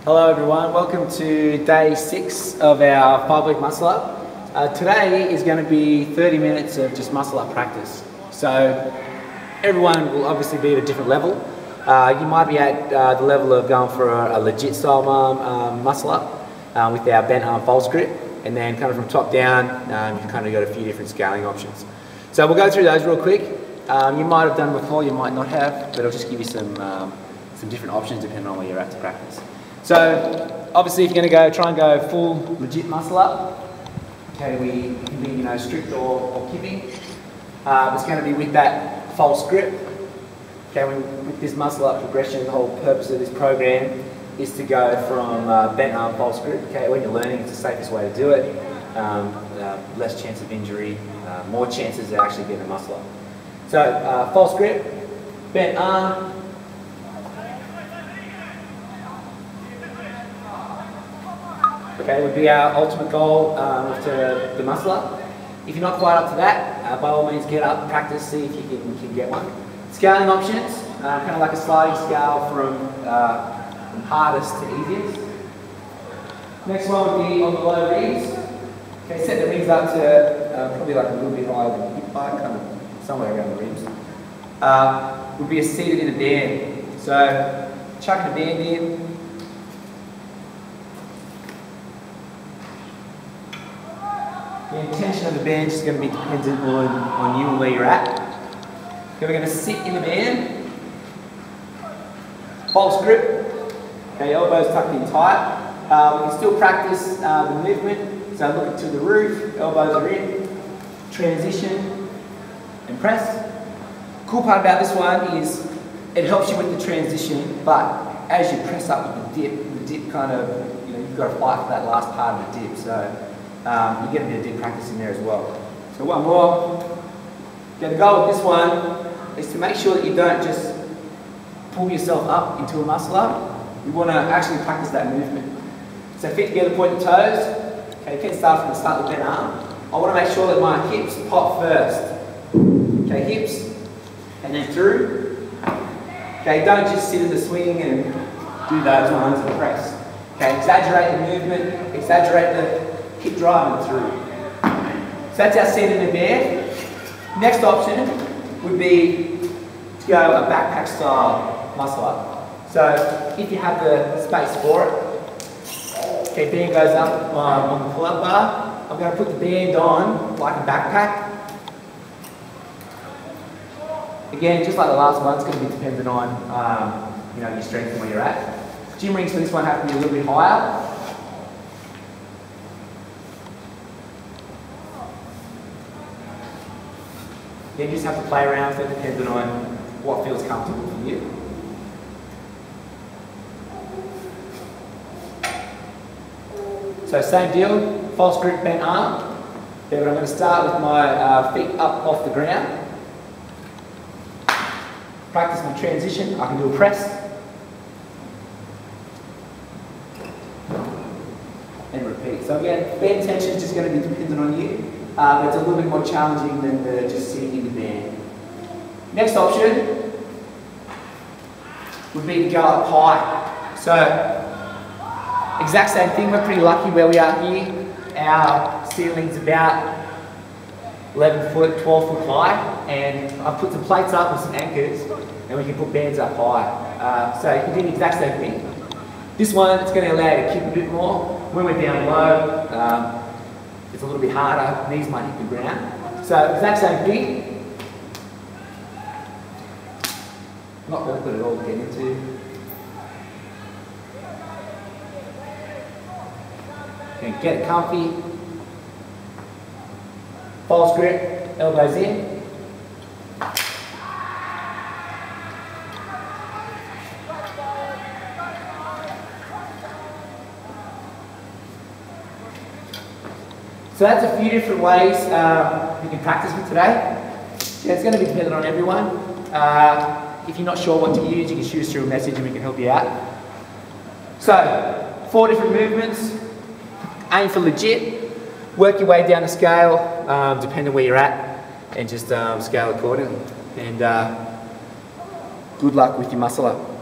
Hello everyone, welcome to day 6 of our 5-week muscle up. Today is going to be 30 minutes of just muscle up practice. So everyone will obviously be at a different level. You might be at the level of going for a legit style muscle up with our bent arm false grip, and then kind of from top down you've kind of got a few different scaling options. So we'll go through those real quick. You might have done before, you might not have, but I'll just give you some different options depending on where you're at to practice. So obviously if you're going to try and go full legit muscle up, okay, we can be strict or kipping. It's going to be with that false grip. Okay, with this muscle up progression, the whole purpose of this program is to go from bent arm false grip. Okay, when you're learning, it's the safest way to do it. Less chance of injury, more chances of actually getting a muscle up. So false grip, bent arm. Okay, would be our ultimate goal to the muscle up. If you're not quite up to that, by all means get up, practice, see if you can get one. Scaling options, kind of like a sliding scale from hardest to easiest. Next one would be on the low rings. Okay, set the rings up to probably like a little bit higher than hip height, kind of somewhere around the ribs. Would be a seated in a band. So chucking a band in. The intention of the band is going to be dependent on you and where you're at. Okay, we're going to sit in the band, false grip, okay, elbows tucked in tight. We can still practice the movement, so look to the roof, elbows are in, transition and press. Cool part about this one is it helps you with the transition, but as you press up with the dip kind of, you've got to fight for that last part of the dip. So you get a bit of dip practice in there as well. So one more. The goal with this one is to make sure that you don't just pull yourself up into a muscle up. You want to actually practice that movement. So feet together, point the toes. Okay, you can start from the start with bent arm. I want to make sure that my hips pop first. Okay, hips, and then through. Okay, don't just sit in the swing and do those ones and press. Okay, exaggerate the movement, exaggerate the hip drive and through. So that's our seat in the band. Next option would be to go a backpack style muscle up. So if you have the space for it, okay, band goes up on the pull-up bar. I'm going to put the band on like a backpack. Again, just like the last one, it's going to be dependent on your strength and where you're at. Gym rings for this one have to be a little bit higher. You just have to play around with it depending on what feels comfortable for you. So same deal, false grip, bent arm. Okay, but I'm going to start with my feet up off the ground. Practice my transition. I can do a press. And repeat. So again, band tension is just going to be dependent on you. But it's a little bit more challenging than just sitting in the band. Next option would be to go up high. So, exact same thing, we're pretty lucky where we are here. Our ceiling's about 11 foot, 12 foot high, and I've put some plates up with some anchors, and we can put bands up high. So you can do the exact same thing. This one, it's going to allow you to kick a bit more. When we're down low, it's a little bit harder, knees might hit the ground. So exact same thing. Not awkward at all to get into. Okay, get it comfy. False grip, elbows in. So that's a few different ways you can practice with today. Yeah, it's going to be dependent on everyone. If you're not sure what to use, you can shoot us through a message and we can help you out. So, 4 different movements. Aim for legit. Work your way down the scale, depending on where you're at, and just scale accordingly. And good luck with your muscle up.